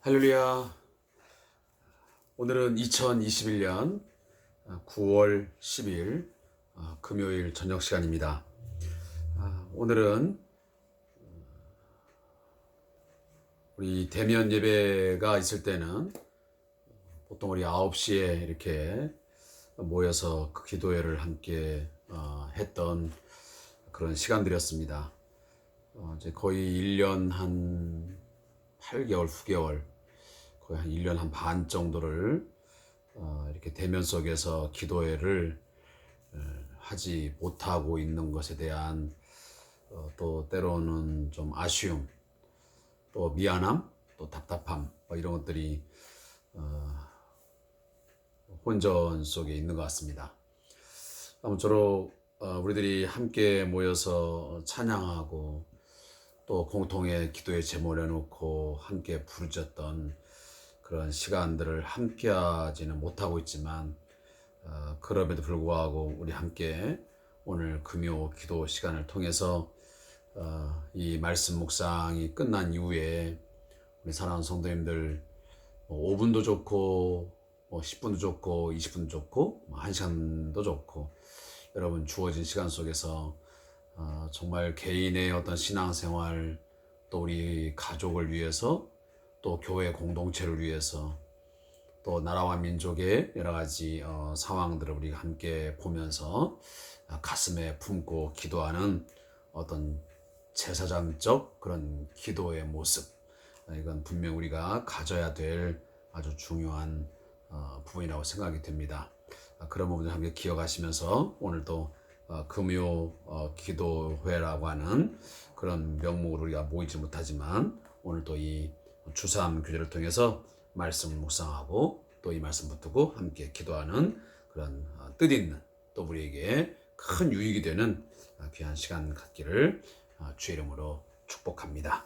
할렐루야. 오늘은 2021년 9월 10일 금요일 저녁 시간입니다. 오늘은 우리 대면 예배가 있을 때는 보통 우리 9시에 이렇게 모여서 그 기도회를 함께 했던 그런 시간들이었습니다. 이제 거의 1년 한 8개월, 9개월, 거의 한 1년 한 반 정도를 이렇게 대면 속에서 기도회를 하지 못하고 있는 것에 대한 또 때로는 좀 아쉬움, 또 미안함, 또 답답함 이런 것들이 혼전 속에 있는 것 같습니다. 아무쪼록 우리들이 함께 모여서 찬양하고 또 공통의 기도의 제목을 해놓고 함께 부르짖었던 그런 시간들을 함께 하지는 못하고 있지만 그럼에도 불구하고 우리 함께 오늘 금요 기도 시간을 통해서 이 말씀 묵상이 끝난 이후에 우리 사랑하는 성도님들 5분도 좋고 10분도 좋고 20분도 좋고 1시간도 좋고 여러분 주어진 시간 속에서 정말 개인의 어떤 신앙생활, 또 우리 가족을 위해서, 또 교회 공동체를 위해서, 또 나라와 민족의 여러 가지 상황들을 우리가 함께 보면서 가슴에 품고 기도하는 어떤 제사장적 그런 기도의 모습, 이건 분명 우리가 가져야 될 아주 중요한 부분이라고 생각이 됩니다. 그런 부분을 함께 기억하시면서 오늘도 금요 기도회라고 하는 그런 명목으로 우리가 모이지 못하지만 오늘 또 이 주삼 교제를 통해서 말씀을 묵상하고 또 이 말씀 붙들고 함께 기도하는 그런 뜻있는 또 우리에게 큰 유익이 되는 귀한 시간 갖기를 주의 이름으로 축복합니다.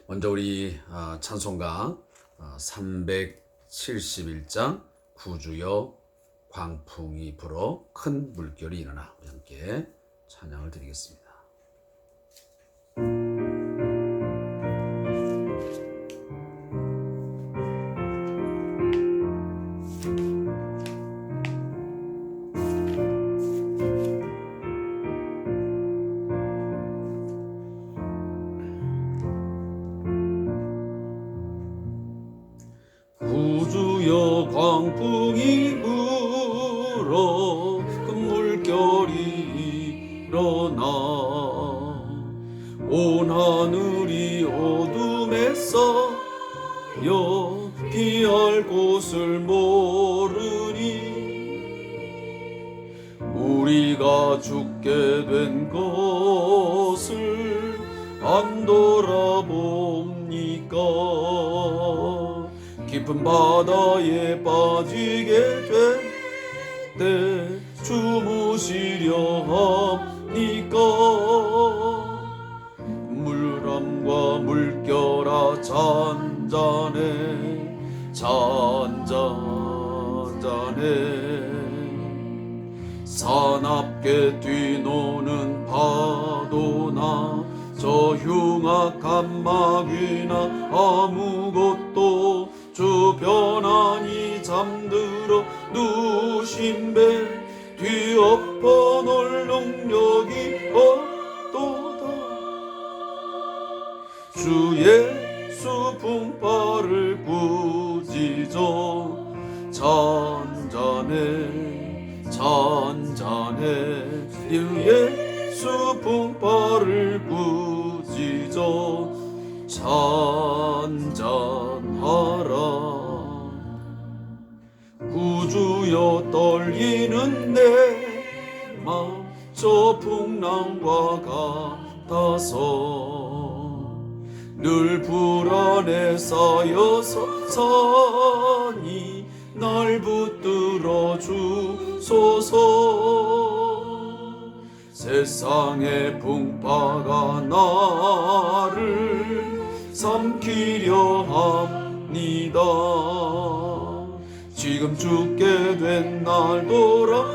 먼저 우리 찬송가 371장 구주여 광풍이 불어 큰 물결이 일어나 우리 함께 찬양을 드리겠습니다. 구주여 광풍이 불어 큰 물결이 일어나 온 하늘이 어둠에 쌓여 피할 곳을 모르니 우리가 죽게 된 것을 안 돌아봅니까? 깊은 바다에 빠지게 될 때 주무시려 합니까? 물함과 물결아 잔잔해 사납게 뒤노는 파도나 저 흉악한 마귀나 아무것도 주변하니 잠들어 누신 배 뒤엎어 놓을 능력이 없도다. 주 예수 품바를 꾸짖어 잔잔해 주 예수 품바를 꾸짖어 잔잔하라. 구주여 떨리는 내 맘 저 풍랑과 같아서 늘 불안에 쌓여서 산이 날 붙들어 주소서. 세상의 풍파가 나를 삼키려 합니다. 지금 죽게 된 날 돌아보사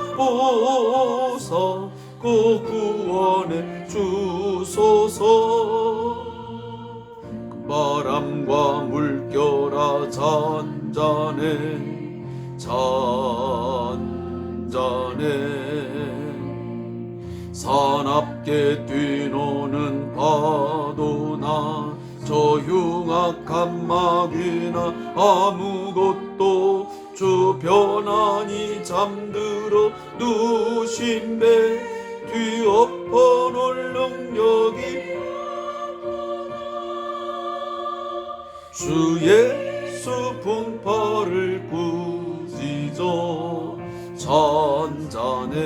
꼭 구원해 주소서. 바람과 물결아 잔잔해 잔잔해 사납게 뛰노는 파도나 저 흉악한 마귀나 아무것도 주 편안히 잠들어 누신 배 뒤엎어 놓을 능력이 주 예수 분파를 꾸짖어 잔잔해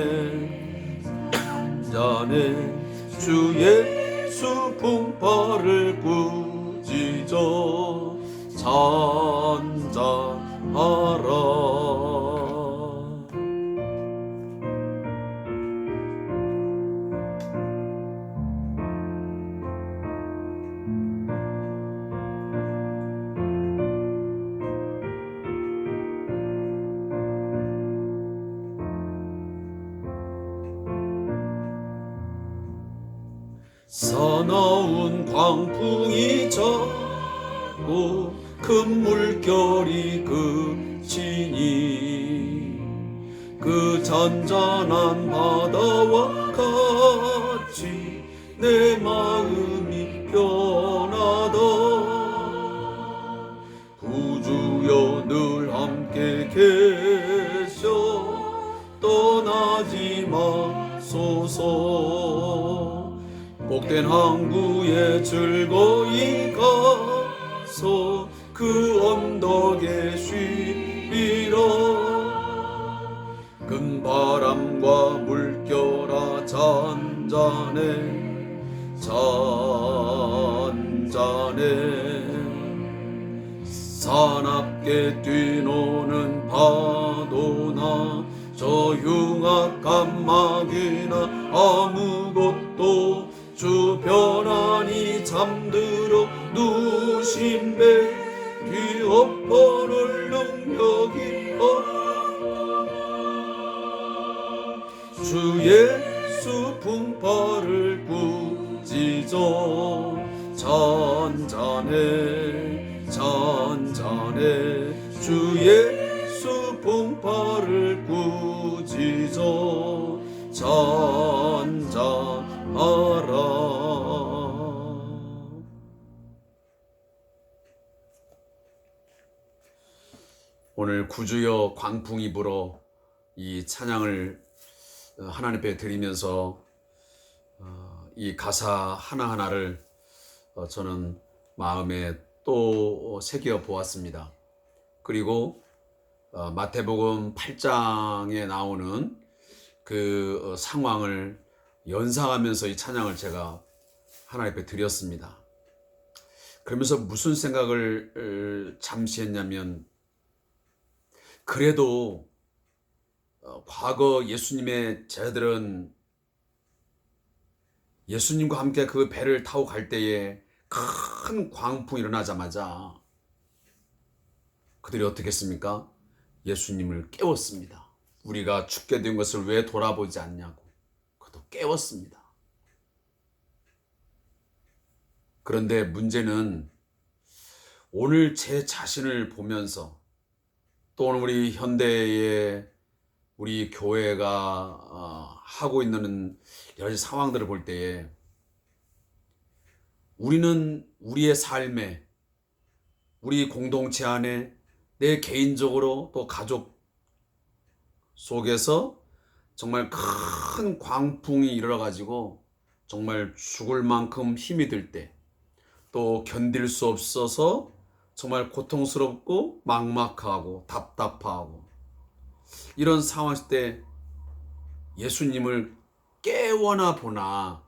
주 예수 분파를 꾸짖어 잔잔하라. 사나운 광풍이 자고 큰 물결이 그치니 그 잔잔한 바다와 같이 내 마음이 변하다. 구주여 늘 함께 계셔 떠나지 마소서. 복된 항구에 즐거이 가서 그 언덕에 쉬리라. 큰 바람과 물결아 잔잔해 잔잔해 사납게 뛰노는 파도나 저 흉악한 마귀나 아무것도 주 편안히 잠들어 누신 배 뒤엎어 놓을 능력이 주 예수 분파를 꾸짖어 잔잔해 잔잔해 주 예수 분파를 꾸짖어 잔잔하라. 오늘 구주여 광풍이 불어 이 찬양을 하나님 앞에 드리면서 이 가사 하나하나를 저는 마음에 또 새겨 보았습니다. 그리고 마태복음 8장에 나오는 그 상황을 연상하면서 이 찬양을 제가 하나님 앞에 드렸습니다. 그러면서 무슨 생각을 잠시 했냐면, 그래도 과거 예수님의 제자들은 예수님과 함께 그 배를 타고 갈 때에 큰 광풍이 일어나자마자 그들이 어떻게 했습니까? 예수님을 깨웠습니다. 우리가 죽게 된 것을 왜 돌아보지 않냐고 그것도 깨웠습니다. 그런데 문제는 오늘 제 자신을 보면서 또 오늘 우리 현대의 우리 교회가 하고 있는 여러 가지 상황들을 볼 때에 우리는 우리의 삶에, 우리 공동체 안에, 내 개인적으로 또 가족 속에서 정말 큰 광풍이 일어나가지고 정말 죽을 만큼 힘이 들 때, 또 견딜 수 없어서 정말 고통스럽고 막막하고 답답하고 이런 상황일 때 예수님을 깨워나 보나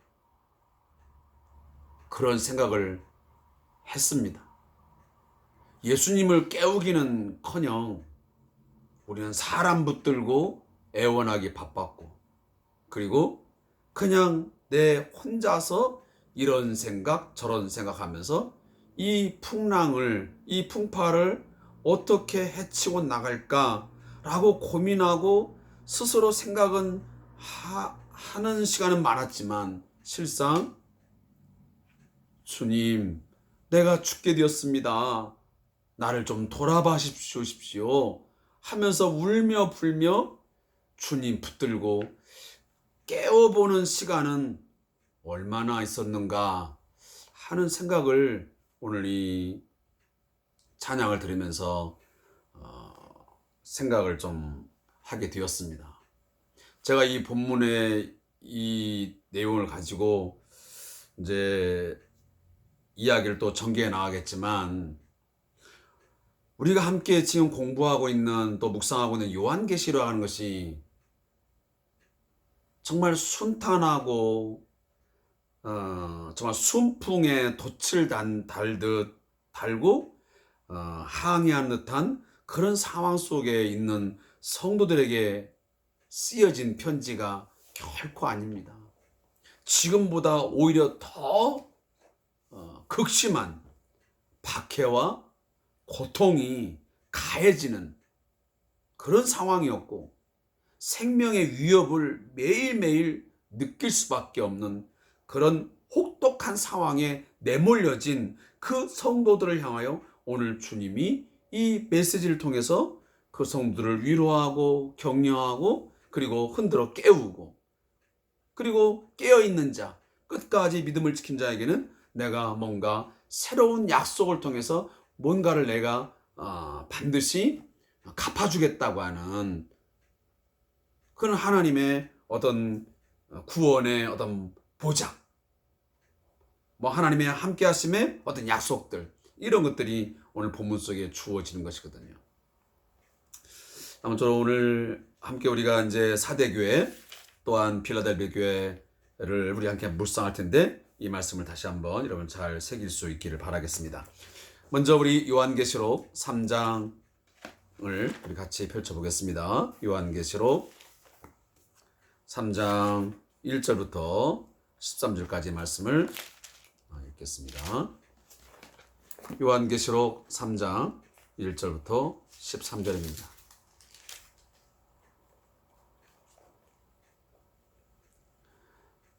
그런 생각을 했습니다. 예수님을 깨우기는커녕 우리는 사람 붙들고 애원하기 바빴고, 그리고 그냥 내 혼자서 이런 생각 저런 생각하면서 이 풍랑을, 이 풍파를 어떻게 헤치고 나갈까라고 고민하고 스스로 생각은 하는 시간은 많았지만 실상 주님 내가 죽게 되었습니다. 나를 좀 돌아봐 주십시오. 하면서 울며 불며 주님 붙들고 깨워보는 시간은 얼마나 있었는가 하는 생각을 오늘 이 찬양을 들으면서 생각을 좀 하게 되었습니다. 제가 이 본문의 이 내용을 가지고 이제 이야기를 또 전개해 나가겠지만, 우리가 함께 지금 공부하고 있는 또 묵상하고 있는 요한계시라는 것이 정말 순탄하고 정말 순풍에 돛을 달고 항해한 듯한 그런 상황 속에 있는 성도들에게 쓰여진 편지가 결코 아닙니다. 지금보다 오히려 더 극심한 박해와 고통이 가해지는 그런 상황이었고, 생명의 위협을 매일매일 느낄 수밖에 없는 그런 혹독한 상황에 내몰려진 그 성도들을 향하여 오늘 주님이 이 메시지를 통해서 그 성도들을 위로하고 격려하고 그리고 흔들어 깨우고, 그리고 깨어있는 자, 끝까지 믿음을 지킨 자에게는 내가 뭔가 새로운 약속을 통해서 뭔가를 내가 반드시 갚아주겠다고 하는 그런 하나님의 어떤 구원의 어떤 보장, 뭐 하나님의 함께 하심의 어떤 약속들, 이런 것들이 오늘 본문 속에 주어지는 것이거든요. 아무쪼록 오늘 함께 우리가 이제 사대교회 또한 필라델비아 교회를 우리 함께 묵상할 텐데, 이 말씀을 다시 한번 여러분 잘 새길 수 있기를 바라겠습니다. 먼저 우리 요한계시록 3장을 우리 같이 펼쳐보겠습니다. 요한계시록 3장 1절부터 13절까지 말씀을 읽겠습니다. 요한계시록 3장 1절부터 13절입니다.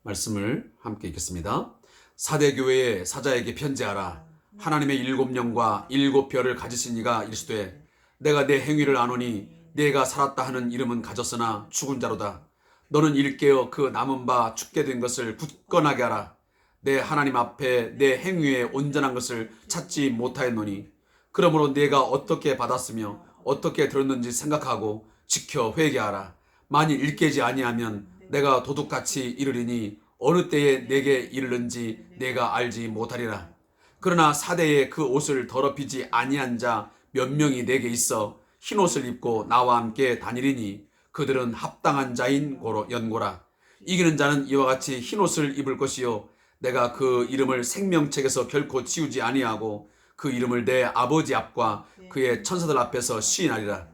말씀을 함께 읽겠습니다. 사대교회의 사자에게 편지하라. 하나님의 7영과 7별을 가지신 이가 이르시되, 내가 내 행위를 아노니 내가 살았다 하는 이름은 가졌으나 죽은 자로다. 너는 일깨어 그 남은 바 죽게 된 것을 굳건하게 하라. 내 하나님 앞에 내 행위의 온전한 것을 찾지 못하였노니, 그러므로 내가 어떻게 받았으며 어떻게 들었는지 생각하고 지켜 회개하라. 만일 일깨지 아니하면 내가 도둑같이 이르리니 어느 때에 내게 이르는지 내가 알지 못하리라. 그러나 사대에 그 옷을 더럽히지 아니한 자 몇 명이 내게 있어 흰옷을 입고 나와 함께 다니리니 그들은 합당한 자인 연고라. 이기는 자는 이와 같이 흰옷을 입을 것이요, 내가 그 이름을 생명책에서 결코 지우지 아니하고 그 이름을 내 아버지 앞과 그의 천사들 앞에서 시인하리라.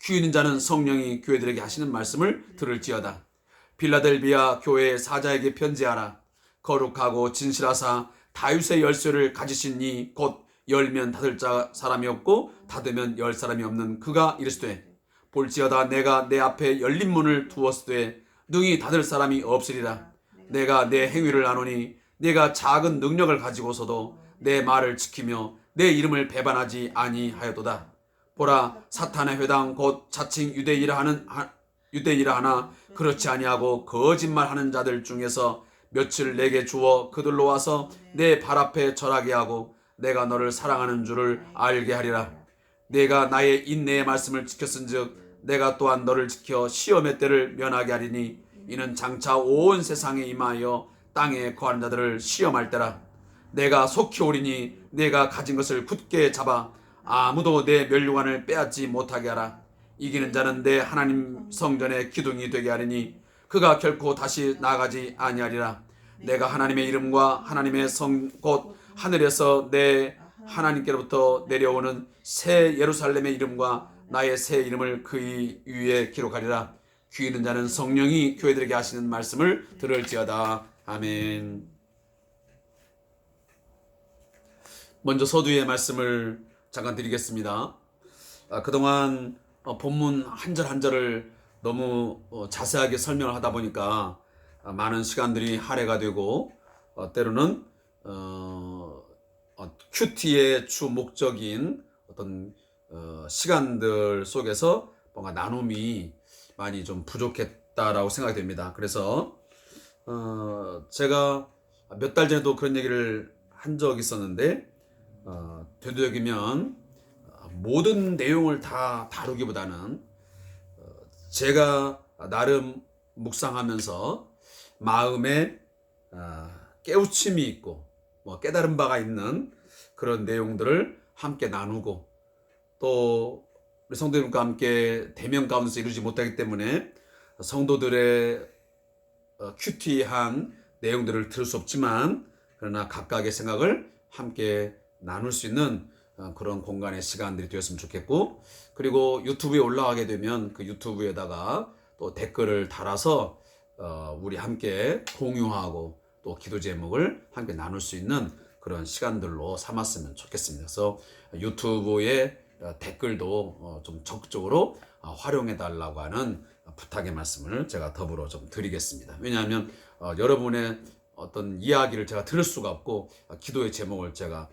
귀 있는 자는 성령이 교회들에게 하시는 말씀을 들을지어다. 필라델비아 교회의 사자에게 편지하라. 거룩하고 진실하사 다윗의 열쇠를 가지신 이 곧 열면 닫을 사람이 없고 닫으면 열 사람이 없는 그가 이르시되, 볼지어다 내가 내 앞에 열린 문을 두었으되 능히 닫을 사람이 없으리라. 내가 내 행위를 아노니 내가 작은 능력을 가지고서도 내 말을 지키며 내 이름을 배반하지 아니하였도다. 보라, 사탄의 회당 곧 자칭 유대이라 하나 그렇지 아니하고 거짓말하는 자들 중에서 며칠 내게 주어 그들로 와서 내 발 앞에 절하게 하고 내가 너를 사랑하는 줄을 알게 하리라. 내가 나의 인내의 말씀을 지켰은즉 내가 또한 너를 지켜 시험의 때를 면하게 하리니, 이는 장차 온 세상에 임하여 땅에 거하는 자들을 시험할 때라. 내가 속히 오리니 내가 가진 것을 굳게 잡아 아무도 내 면류관을 빼앗지 못하게 하라. 이기는 자는 내 하나님 성전의 기둥이 되게 하리니 그가 결코 다시 나가지 아니하리라. 내가 하나님의 이름과 하나님의 성 곧 하늘에서 내 하나님께로부터 내려오는 새 예루살렘의 이름과 나의 새 이름을 그 위에 기록하리라. 귀 있는 자는 성령이 교회들에게 하시는 말씀을 들을지어다. 아멘. 먼저 서두의 말씀을 잠깐 드리겠습니다. 그동안 본문 한 절 한 절을 너무 자세하게 설명을 하다 보니까 많은 시간들이 할애가 되고 때로는 큐티의 주 목적인 어떤 시간들 속에서 뭔가 나눔이 많이 좀 부족했다라고 생각이 됩니다. 그래서 제가 몇 달 전에도 그런 얘기를 한 적이 있었는데 되도록이면 모든 내용을 다 다루기보다는 제가 나름 묵상하면서 마음에 깨우침이 있고 깨달은 바가 있는 그런 내용들을 함께 나누고, 또 우리 성도님과 함께 대면 가운데서 이루지 못하기 때문에 성도들의 큐티한 내용들을 들을 수 없지만, 그러나 각각의 생각을 함께 나눌 수 있는 그런 공간의 시간들이 되었으면 좋겠고, 그리고 유튜브에 올라가게 되면 그 유튜브에다가 또 댓글을 달아서 우리 함께 공유하고 또 기도 제목을 함께 나눌 수 있는 그런 시간들로 삼았으면 좋겠습니다. 그래서 유튜브에 댓글도 좀 적극적으로 활용해 달라고 하는 부탁의 말씀을 제가 더불어 좀 드리겠습니다. 왜냐하면 여러분의 어떤 이야기를 제가 들을 수가 없고 기도의 제목을 제가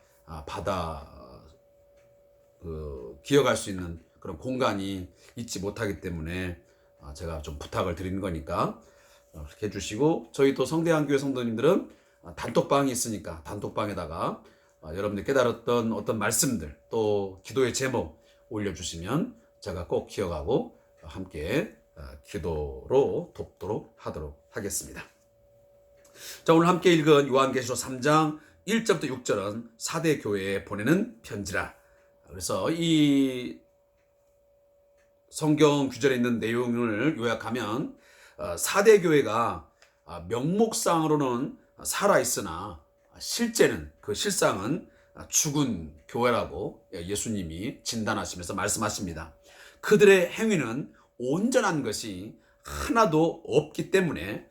기억할 수 있는 그런 공간이 있지 못하기 때문에 제가 좀 부탁을 드리는 거니까 그렇게 해주시고, 저희 또 성대한교회 성도님들은 단톡방이 있으니까 단톡방에다가 여러분들 깨달았던 어떤 말씀들 또 기도의 제목 올려주시면 제가 꼭 기억하고 함께 기도로 돕도록 하도록 하겠습니다. 자, 오늘 함께 읽은 요한계시록 3장 1절부터 6절은 사대 교회에 보내는 편지라. 그래서 이 성경 규절에 있는 내용을 요약하면 사대 교회가 명목상으로는 살아있으나 실제는 그 실상은 죽은 교회라고 예수님이 진단하시면서 말씀하십니다. 그들의 행위는 온전한 것이 하나도 없기 때문에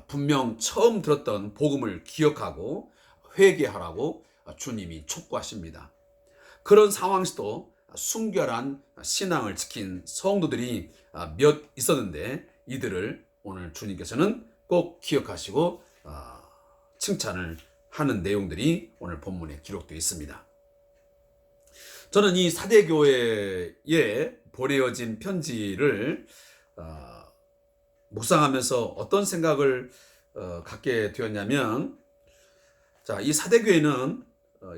분명 처음 들었던 복음을 기억하고 회개하라고 주님이 촉구하십니다. 그런 상황에서도 순결한 신앙을 지킨 성도들이 몇 있었는데 이들을 오늘 주님께서는 꼭 기억하시고 칭찬을 하는 내용들이 오늘 본문에 기록되어 있습니다. 저는 이 사대교회에 보내어진 편지를 묵상하면서 어떤 생각을 갖게 되었냐면, 자, 이 사대교회는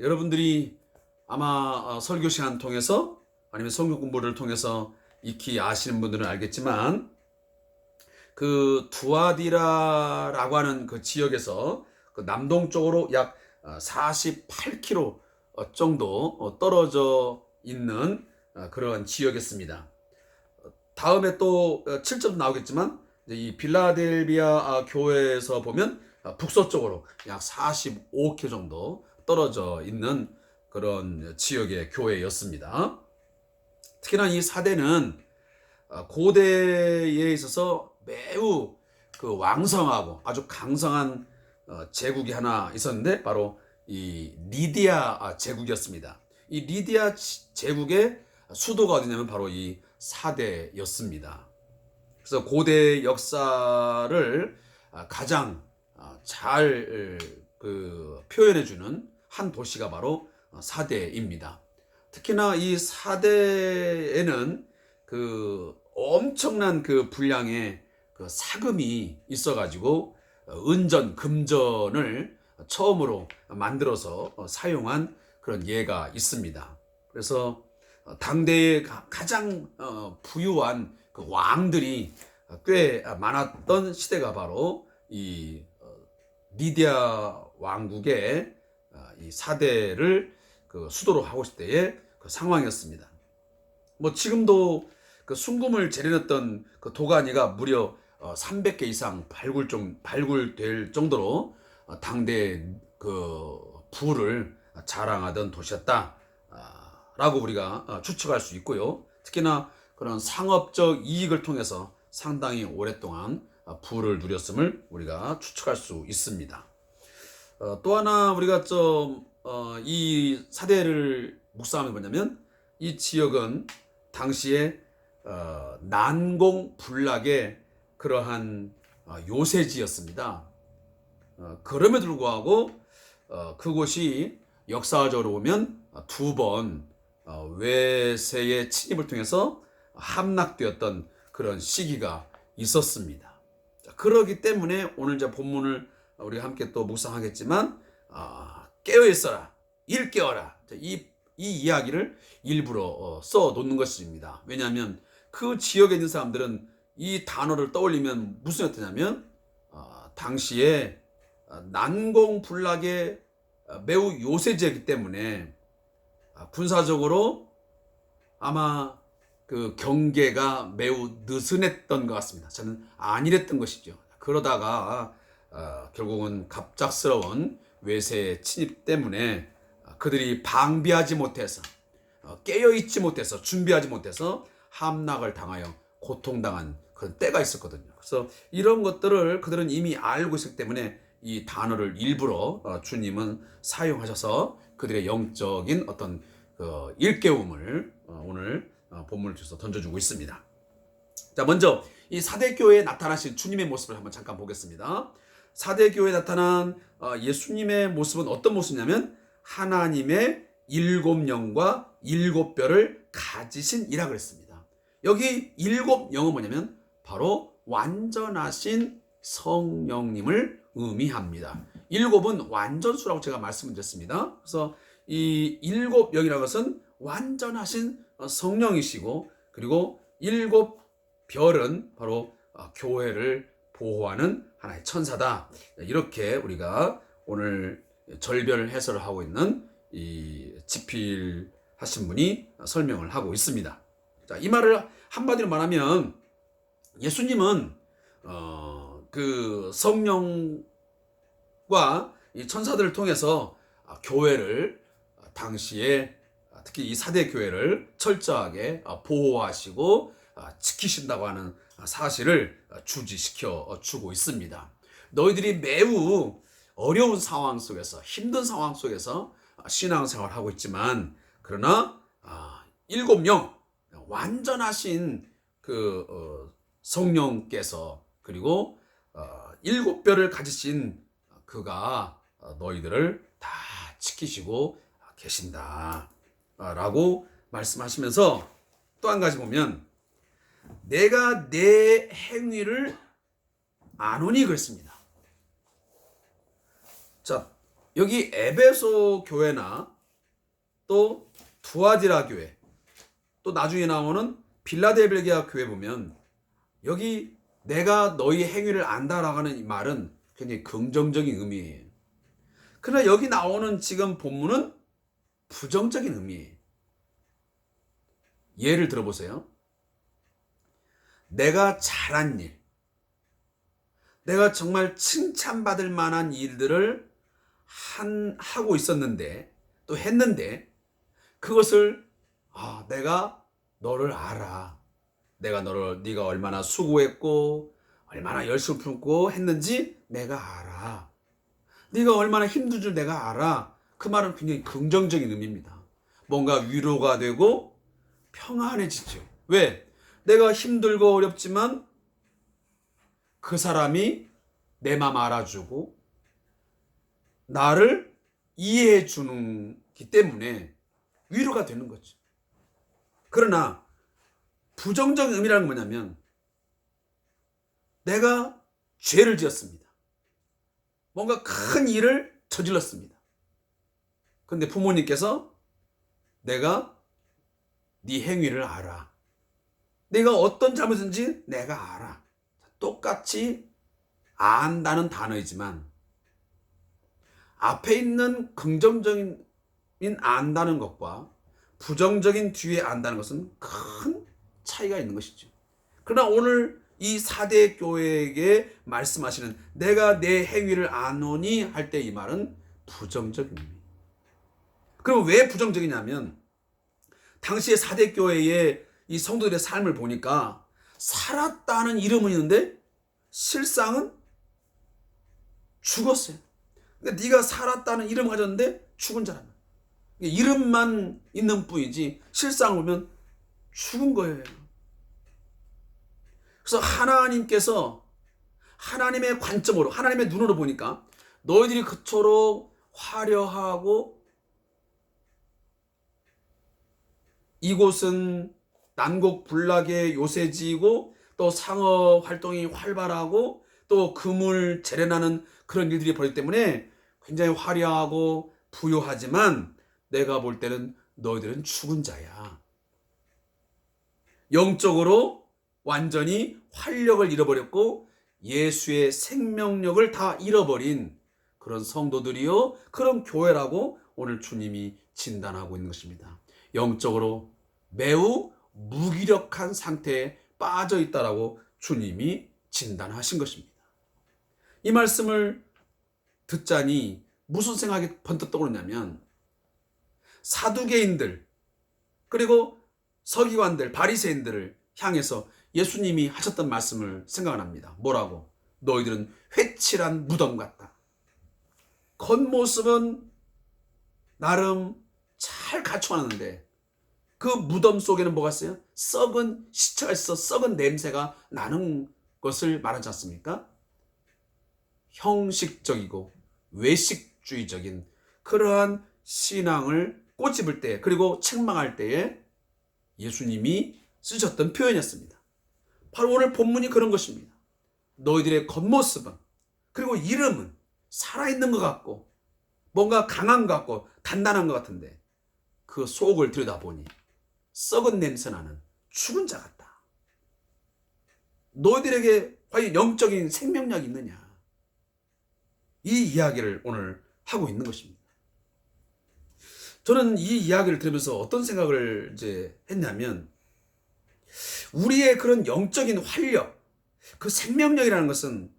여러분들이 아마 설교 시간 통해서 아니면 성경 공부를 통해서 익히 아시는 분들은 알겠지만, 그 두아디라라고 하는 그 지역에서 그 남동쪽으로 약 48km 정도 떨어져 있는 그런 지역이었습니다. 다음에 또 7점 나오겠지만 이 빌라델비아 교회에서 보면 북서쪽으로 약 45km 정도 떨어져 있는 그런 지역의 교회였습니다. 특히나 이 사대는 고대에 있어서 매우 그 왕성하고 아주 강성한 제국이 하나 있었는데 바로 이 리디아 제국이었습니다. 이 리디아 제국의 수도가 어디냐면 바로 이 사대였습니다. 그래서 고대 역사를 가장 잘 표현해주는 한 도시가 바로 사대입니다. 특히나 이 사대에는 그 엄청난 그 분량의 그 사금이 있어가지고 은전, 금전을 처음으로 만들어서 사용한 그런 예가 있습니다. 그래서 당대의 가장 부유한 그 왕들이 꽤 많았던 시대가 바로 이 리디아 왕국의 이 사대를 그 수도로 하고 있을 때의 그 상황이었습니다. 뭐 지금도 그 순금을 재련했던 그 도가니가 무려 300개 이상 발굴될 정도로 당대 그 부를 자랑하던 도시였다 라고 우리가 추측할 수 있고요. 특히나 그런 상업적 이익을 통해서 상당히 오랫동안 부를 누렸음을 우리가 추측할 수 있습니다. 또 하나 우리가 이 사대를 묵상하면 뭐냐면, 이 지역은 당시에 난공불락의 그러한 요새지였습니다. 그럼에도 불구하고 그곳이 역사적으로 보면 두 번 외세의 침입을 통해서 함락되었던 그런 시기가 있었습니다. 자, 그러기 때문에 오늘 이제 본문을 우리가 함께 또 묵상하겠지만 깨어 있어라, 일깨어라, 이 이야기를 일부러 써 놓는 것입니다. 왜냐하면 그 지역에 있는 사람들은 이 단어를 떠올리면 무슨 뜻이냐면 당시에 난공불락의 매우 요새지였기 때문에 군사적으로 아마 그 경계가 매우 느슨했던 것 같습니다. 저는 아니랬던 것이죠. 그러다가 결국은 갑작스러운 외세의 침입 때문에 그들이 방비하지 못해서 깨어있지 못해서 준비하지 못해서 함락을 당하여 고통당한 그런 때가 있었거든요. 그래서 이런 것들을 그들은 이미 알고 있었기 때문에 이 단어를 일부러 주님은 사용하셔서 그들의 영적인 어떤 일깨움을 오늘 본문을 통해서 던져주고 있습니다. 자, 먼저 이 사대교회에 나타나신 주님의 모습을 한번 잠깐 보겠습니다. 사대교회에 나타난 예수님의 모습은 어떤 모습이냐면 하나님의 7영과 7뼈를 가지신 이라 그랬습니다. 여기 7영은 뭐냐면 바로 완전하신 성령님을 의미합니다. 7은 완전수라고 제가 말씀을 드렸습니다. 그래서 이 7영이라는 것은 완전하신 성령이시고, 그리고 7별은 바로 교회를 보호하는 하나의 천사다. 이렇게 우리가 오늘 절별 해설을 하고 있는 이 지필하신 분이 설명을 하고 있습니다. 자, 이 말을 한마디로 말하면 예수님은 그 성령과 이 천사들을 통해서 교회를 당시에 특히 이 사대 교회를 철저하게 보호하시고 지키신다고 하는 사실을 주지시켜 주고 있습니다. 너희들이 매우 어려운 상황 속에서, 힘든 상황 속에서 신앙생활을 하고 있지만, 그러나 7영 완전하신 그 성령께서, 그리고 7뼈를 가지신 그가 너희들을 다 지키시고 계신다 라고 말씀하시면서, 또 한 가지 보면 내가 내 행위를 아노니 그랬습니다. 자, 여기 에베소 교회나 또 두아디라 교회, 또 나중에 나오는 빌라델비아 교회 보면 여기 내가 너희 행위를 안다라고 하는 이 말은 굉장히 긍정적인 의미예요. 그러나 여기 나오는 지금 본문은 부정적인 의미예요. 예를 들어보세요. 내가 잘한 일, 내가 정말 칭찬받을 만한 일들을 하고 있었는데, 또 했는데, 그것을 내가 너를 알아. 네가 얼마나 수고했고 얼마나 열심히 품고 했는지 내가 알아. 네가 얼마나 힘든 줄 내가 알아. 그 말은 굉장히 긍정적인 의미입니다. 뭔가 위로가 되고 평안해지죠. 왜? 내가 힘들고 어렵지만 그 사람이 내 마음 알아주고 나를 이해해 주기 때문에 위로가 되는 거죠. 그러나 부정적인 의미라는 건 뭐냐면 내가 죄를 지었습니다. 뭔가 큰 일을 저질렀습니다. 그런데 부모님께서 내가 네 행위를 알아. 내가 어떤 잘못인지 내가 알아. 똑같이 안다는 단어이지만 앞에 있는 긍정적인 안다는 것과 부정적인 뒤에 안다는 것은 큰 차이가 있는 것이죠. 그러나 오늘 이 사대 교회에게 말씀하시는 내가 내 행위를 아노니 할 때 이 말은 부정적인 의미. 그럼 왜 부정적이냐면 당시의 사대 교회의 이 성도들의 삶을 보니까 살았다는 이름은 있는데 실상은 죽었어요. 그러니까 네가 살았다는 이름을 가졌는데 죽은 자라는 이름만 있는 뿐이지 실상을 보면 죽은 거예요. 그래서 하나님께서 하나님의 관점으로, 하나님의 눈으로 보니까 너희들이 그토록 화려하고 이곳은 난곡불락의 요새지이고 또 상업 활동이 활발하고 또 금을 재련하는 그런 일들이 벌어지기 때문에 굉장히 화려하고 부유하지만 내가 볼 때는 너희들은 죽은 자야. 영적으로 완전히 활력을 잃어버렸고 예수의 생명력을 다 잃어버린 그런 성도들이요, 그런 교회라고 오늘 주님이 진단하고 있는 것입니다. 영적으로 매우 무기력한 상태에 빠져 있다라고 주님이 진단하신 것입니다. 이 말씀을 듣자니 무슨 생각이 번뜩 떠오르냐면 사두개인들 그리고 서기관들 바리새인들을 향해서 예수님이 하셨던 말씀을 생각을 합니다. 뭐라고? 너희들은 회칠한 무덤 같다. 겉모습은 나름 잘 갖춰놨는데 그 무덤 속에는 뭐가 있어요? 썩은 시체가 있어 썩은 냄새가 나는 것을 말하지 않습니까? 형식적이고 외식주의적인 그러한 신앙을 꼬집을 때 그리고 책망할 때에 예수님이 쓰셨던 표현이었습니다. 바로 오늘 본문이 그런 것입니다. 너희들의 겉모습은 그리고 이름은 살아있는 것 같고 뭔가 강한 것 같고 단단한 것 같은데 그 속을 들여다보니 썩은 냄새나는 죽은 자 같다. 너희들에게 과연 영적인 생명력이 있느냐? 이 이야기를 오늘 하고 있는 것입니다. 저는 이 이야기를 들으면서 어떤 생각을 했냐면 우리의 그런 영적인 활력, 그 생명력이라는 것은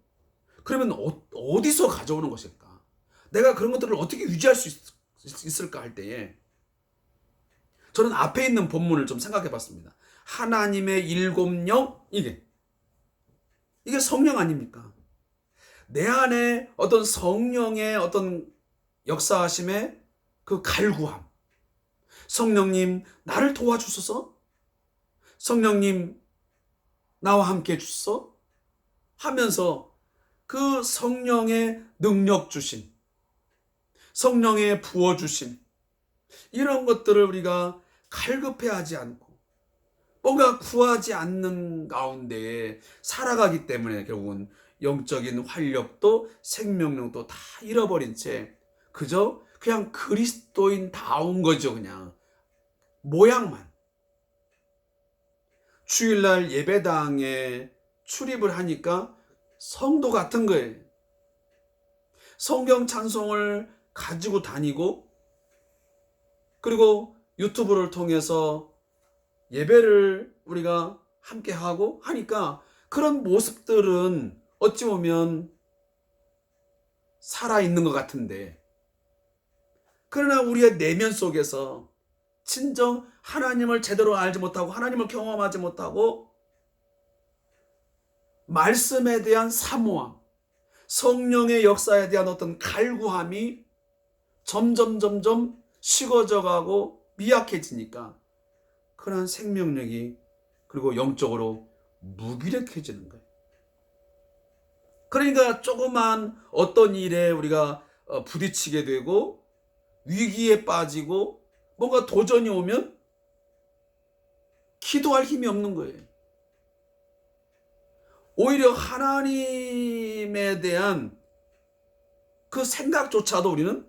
그러면 어디서 가져오는 것일까? 내가 그런 것들을 어떻게 유지할 수 있을까 할 때에 저는 앞에 있는 본문을 좀 생각해 봤습니다. 하나님의 일곱 영, 이게 성령 아닙니까? 내 안에 어떤 성령의 어떤 역사하심의 그 갈구함. 성령님, 나를 도와주소서. 성령님, 나와 함께 해주소서. 하면서 그 성령의 능력 주심, 성령의 부어주심, 이런 것들을 우리가 갈급해하지 않고 뭔가 구하지 않는 가운데에 살아가기 때문에 결국은 영적인 활력도 생명력도 다 잃어버린 채 그저 그냥 그리스도인다운 거죠. 그냥 모양만. 주일날 예배당에 출입을 하니까 성도 같은 거예요. 성경 찬송을 가지고 다니고 그리고 유튜브를 통해서 예배를 우리가 함께 하고 하니까 그런 모습들은 어찌 보면 살아있는 것 같은데 그러나 우리의 내면 속에서 진정 하나님을 제대로 알지 못하고 하나님을 경험하지 못하고 말씀에 대한 사모함, 성령의 역사에 대한 어떤 갈구함이 점점 식어져 가고 미약해지니까 그런 생명력이 그리고 영적으로 무기력해지는 거예요. 그러니까 조그만 어떤 일에 우리가 부딪히게 되고 위기에 빠지고 뭔가 도전이 오면 기도할 힘이 없는 거예요. 오히려 하나님에 대한 그 생각조차도 우리는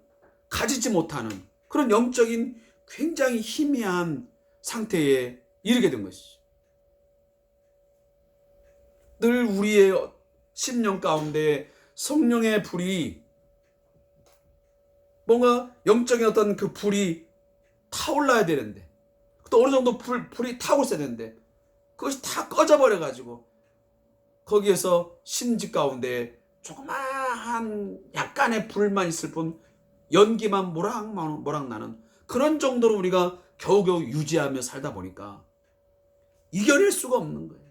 가지지 못하는 그런 영적인 굉장히 희미한 상태에 이르게 된 것이죠. 늘 우리의 심령 가운데 성령의 불이 뭔가 영적인 어떤 그 불이 타올라야 되는데 또 어느 정도 불이 타고 있어야 되는데 그것이 다 꺼져버려 가지고 거기에서 심지 가운데 조그마한 약간의 불만 있을 뿐 연기만 모락모락 나는 그런 정도로 우리가 겨우겨우 유지하며 살다 보니까 이겨낼 수가 없는 거예요.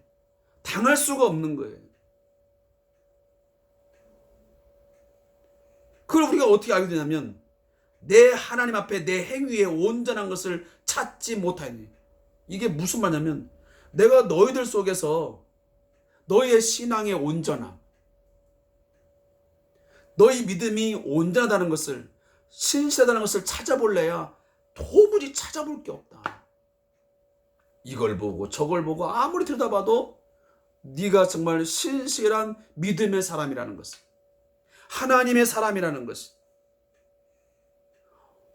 당할 수가 없는 거예요. 그걸 우리가 어떻게 알게 되냐면 내 하나님 앞에 내 행위에 온전한 것을 찾지 못하니 이게 무슨 말이냐면 내가 너희들 속에서 너희의 신앙의 온전함, 너희 믿음이 온전하다는 것을 신실하다는 것을 찾아볼래야 도무지 찾아볼 게 없다. 이걸 보고 저걸 보고 아무리 들여다봐도 네가 정말 신실한 믿음의 사람이라는 것을, 하나님의 사람이라는 것이,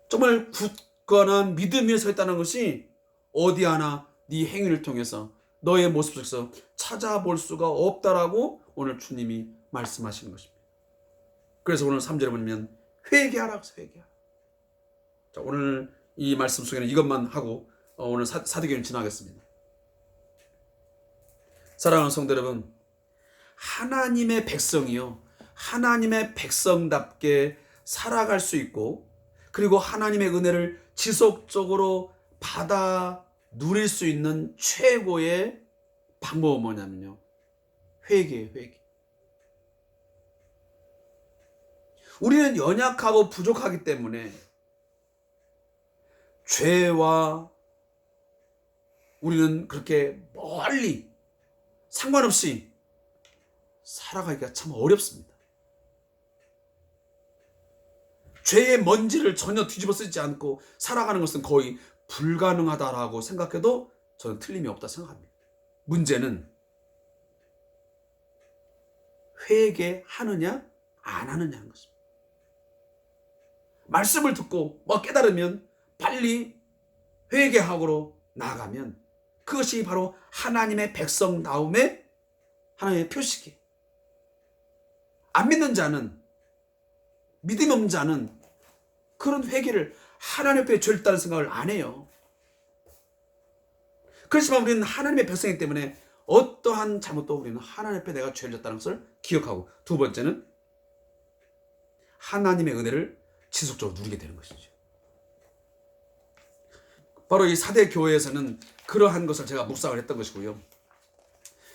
정말 굳건한 믿음 위에 서 있다는 것이 어디 하나 네 행위를 통해서 너의 모습 속에서 찾아볼 수가 없다라고 오늘 주님이 말씀하시는 것입니다. 그래서 오늘 3절에 보면 회개하라고 해서 회개하라. 자, 오늘 이 말씀 속에는 이것만 하고 오늘 사도행전 지나가겠습니다. 사랑하는 성도 여러분, 하나님의 백성이요, 하나님의 백성답게 살아갈 수 있고, 그리고 하나님의 은혜를 지속적으로 받아 누릴 수 있는 최고의 방법은 뭐냐면요, 회개예요. 회개. 우리는 연약하고 부족하기 때문에 죄와 우리는 그렇게 멀리 상관없이 살아가기가 참 어렵습니다. 죄의 먼지를 전혀 뒤집어 쓰지 않고 살아가는 것은 거의 불가능하다라고 생각해도 저는 틀림이 없다 생각합니다. 문제는 회개하느냐 안 하느냐 하는 것입니다. 말씀을 듣고 깨달으면 빨리 회개하고 나아가면 그것이 바로 하나님의 백성다움의 하나님의 표식이에요. 안 믿는 자는, 믿음이 없는 자는 그런 회개를 하나님 앞에 죄를 따는 생각을 안 해요. 그렇지만 우리는 하나님의 백성이기 때문에 어떠한 잘못도 우리는 하나님 앞에 내가 죄를 졌다는 것을 기억하고, 두 번째는 하나님의 은혜를 지속적으로 누리게 되는 것이죠. 바로 이 사대 교회에서는 그러한 것을 제가 묵상을 했던 것이고요.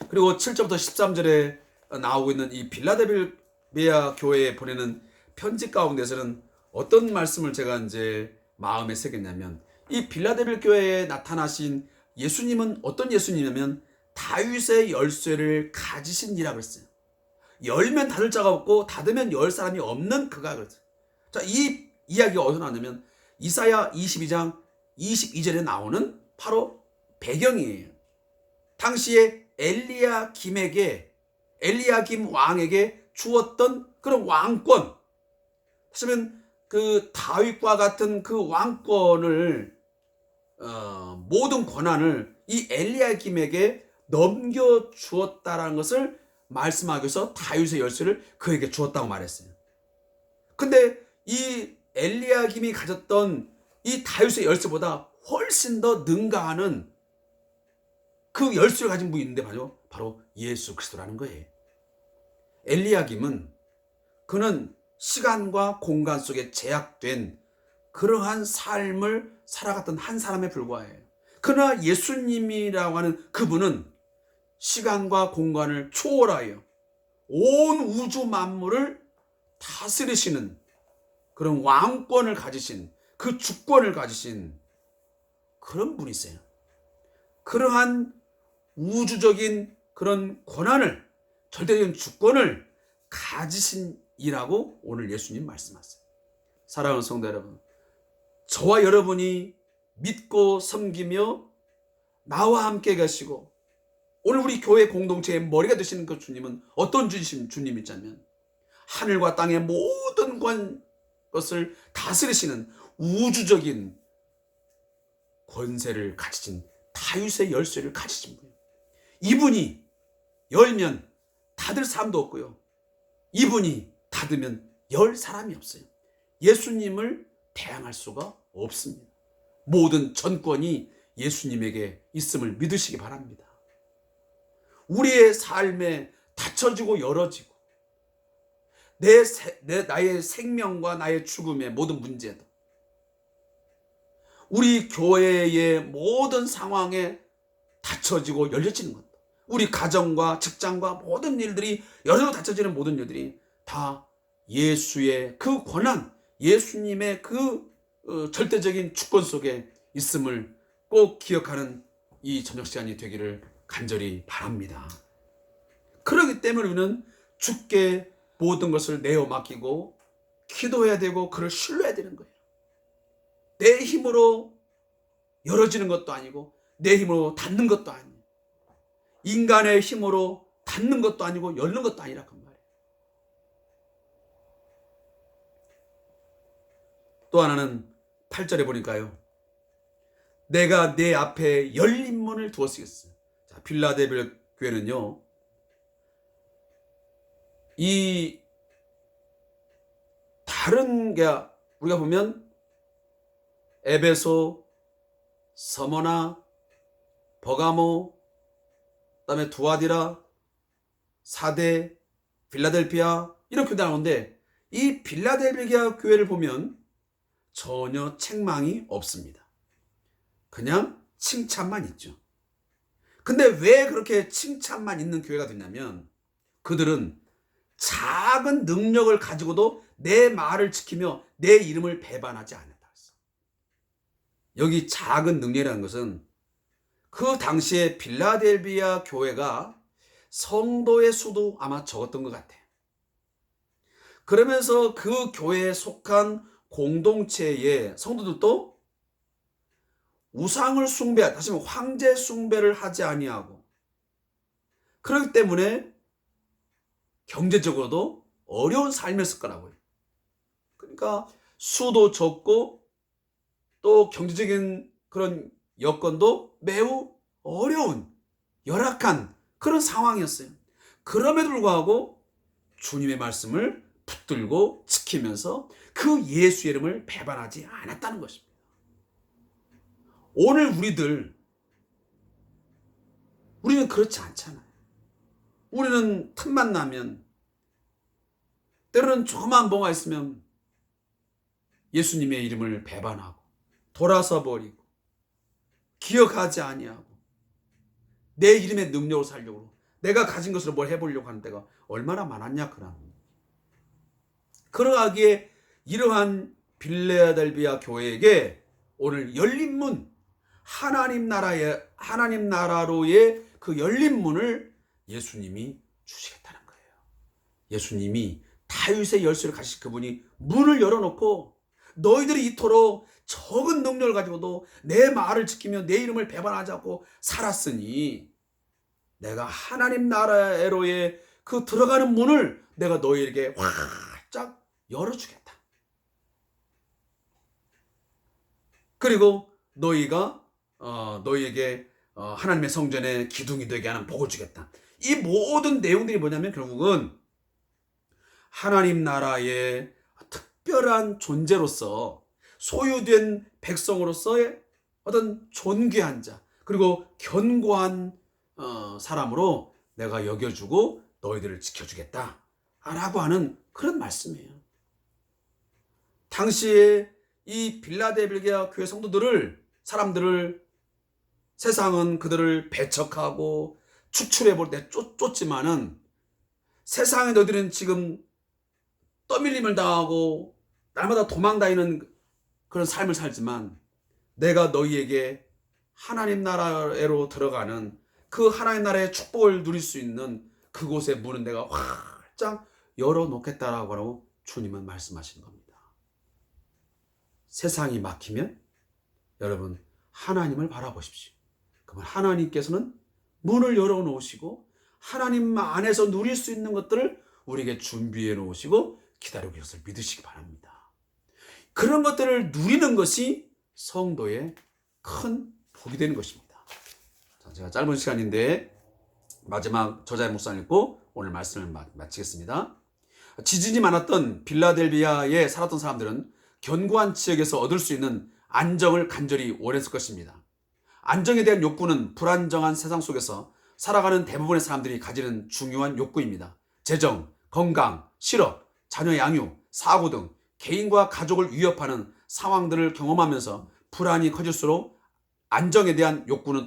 그리고 7절부터 13절에 나오고 있는 이 빌라델비아 교회에 보내는 편지 가운데서는 어떤 말씀을 제가 이제 마음에 새겼냐면, 이 빌라델비아 교회에 나타나신 예수님은 어떤 예수님이냐면 다윗의 열쇠를 가지신 이라고 했어요. 열면 닫을 자가 없고 닫으면 열 사람이 없는 그가 그랬어요. 자, 이 이야기가 어디서 나왔냐면 이사야 22장 22절에 나오는 바로 배경이에요. 당시에 엘리야김 왕에게 주었던 그런 왕권, 사실은 그 다윗과 같은 그 왕권을 모든 권한을 이 엘리야김에게 넘겨 주었다라는 것을 말씀하기 위해서 다윗의 열쇠를 그에게 주었다고 말했어요. 근데 이 엘리야김이 가졌던 이 다윗의 열쇠보다 훨씬 더 능가하는 그 열쇠를 가진 분이 있는데 바로 예수 그리스도라는 거예요. 엘리야김은 그는 시간과 공간 속에 제약된 그러한 삶을 살아갔던 한 사람에 불과해요. 그러나 예수님이라고 하는 그분은 시간과 공간을 초월하여 온 우주 만물을 다스리시는 그런 왕권을 가지신, 그 주권을 가지신 그런 분이세요. 그러한 우주적인 그런 권한을, 절대적인 주권을 가지신 이라고 오늘 예수님 말씀하세요. 사랑하는 성도 여러분, 저와 여러분이 믿고 섬기며 나와 함께 가시고 오늘 우리 교회 공동체의 머리가 되시는 그 주님은 어떤 주님이냐면 하늘과 땅의 모든 것을 다스리시는 우주적인 권세를 가지신 다윗의 열쇠를 가지신 분이에요. 이분이 열면 닫을 사람도 없고요, 이분이 닫으면 열 사람이 없어요. 예수님을 대항할 수가 없습니다. 모든 전권이 예수님에게 있음을 믿으시기 바랍니다. 우리의 삶에 닫혀지고 열어지고 나의 생명과 나의 죽음의 모든 문제도, 우리 교회의 모든 상황에 닫혀지고 열려지는 것도, 우리 가정과 직장과 모든 일들이 열려 닫혀지는 모든 일들이 다 예수의 그 권한, 예수님의 그 절대적인 주권 속에 있음을 꼭 기억하는 이 저녁 시간이 되기를 간절히 바랍니다. 그렇기 때문에 우리는 주께 모든 것을 내어 맡기고 기도해야 되고 그를 신뢰해야 되는 거예요. 내 힘으로 열어지는 것도 아니고 내 힘으로 닫는 것도 아니에요. 인간의 힘으로 닫는 것도 아니고 열는 것도 아니라 그 말이에요. 또 하나는 8절에 보니까요. 내가 내 앞에 열린 문을 두었으겠어요. 자, 빌라델비아 교회는요. 이 다른 게 우리가 보면 에베소, 서머나, 버가모, 그다음에 두아디라, 사대, 빌라델피아 이런 교회 나오는데 이 빌라델비아 교회를 보면 전혀 책망이 없습니다. 그냥 칭찬만 있죠. 근데 왜 그렇게 칭찬만 있는 교회가 됐냐면 그들은 작은 능력을 가지고도 내 말을 지키며 내 이름을 배반하지 않았다. 여기 작은 능력이라는 것은 그 당시에 빌라델비아 교회가 성도의 수도 아마 적었던 것 같아요. 그러면서 그 교회에 속한 공동체의 성도들도 우상을 숭배, 다시 말하면 황제 숭배를 하지 아니하고 그렇기 때문에 경제적으로도 어려운 삶이었을 거라고요. 그러니까 수도 적고 또 경제적인 그런 여건도 매우 어려운 열악한 그런 상황이었어요. 그럼에도 불구하고 주님의 말씀을 붙들고 지키면서 그 예수 이름을 배반하지 않았다는 것입니다. 오늘 우리는 그렇지 않잖아요. 우리는 틈만 나면 때로는 조그만 뭐가 있으면 예수님의 이름을 배반하고 돌아서 버리고 기억하지 아니하고 내 이름의 능력으로 살려고 내가 가진 것으로 뭘 해보려고 하는 때가 얼마나 많았냐. 그러하기에 이러한 빌라델비아 교회에게 오늘 열린 문, 하나님 나라로의 그 열린 문을 예수님이 주시겠다는 거예요. 예수님이 다윗의 열쇠를 가지신 그분이 문을 열어놓고 너희들이 이토록 적은 능력을 가지고도 내 말을 지키며 내 이름을 배반하지 않고 살았으니 내가 하나님 나라로의 그 들어가는 문을 내가 너희에게 활짝 열어주겠다. 그리고 너희가 너희에게 하나님의 성전의 기둥이 되게 하는 복을 주겠다. 이 모든 내용들이 뭐냐면 결국은 하나님 나라의 특별한 존재로서 소유된 백성으로서의 어떤 존귀한 자 그리고 견고한 사람으로 내가 여겨주고 너희들을 지켜주겠다 라고 하는 그런 말씀이에요. 당시에 이 빌라델비아 교회 사람들을 세상은 그들을 배척하고 축출해 볼 때 쫓지만은 세상에 너희들은 지금 떠밀림을 당하고 날마다 도망다니는 그런 삶을 살지만 내가 너희에게 하나님 나라로 들어가는 그 하나님 나라의 축복을 누릴 수 있는 그곳의 문은 내가 활짝 열어놓겠다라고 주님은 말씀하시는 겁니다. 세상이 막히면 여러분 하나님을 바라보십시오. 그러면 하나님께서는 문을 열어놓으시고 하나님 안에서 누릴 수 있는 것들을 우리에게 준비해 놓으시고 기다리고 계신 것을 믿으시기 바랍니다. 그런 것들을 누리는 것이 성도의 큰 복이 되는 것입니다. 자, 제가 짧은 시간인데 마지막 저자의 목사님 읽고 오늘 말씀을 마치겠습니다. 지진이 많았던 빌라델비아에 살았던 사람들은 견고한 지역에서 얻을 수 있는 안정을 간절히 원했을 것입니다. 안정에 대한 욕구는 불안정한 세상 속에서 살아가는 대부분의 사람들이 가지는 중요한 욕구입니다. 재정, 건강, 실업, 자녀 양육, 사고 등 개인과 가족을 위협하는 상황들을 경험하면서 불안이 커질수록 안정에 대한 욕구는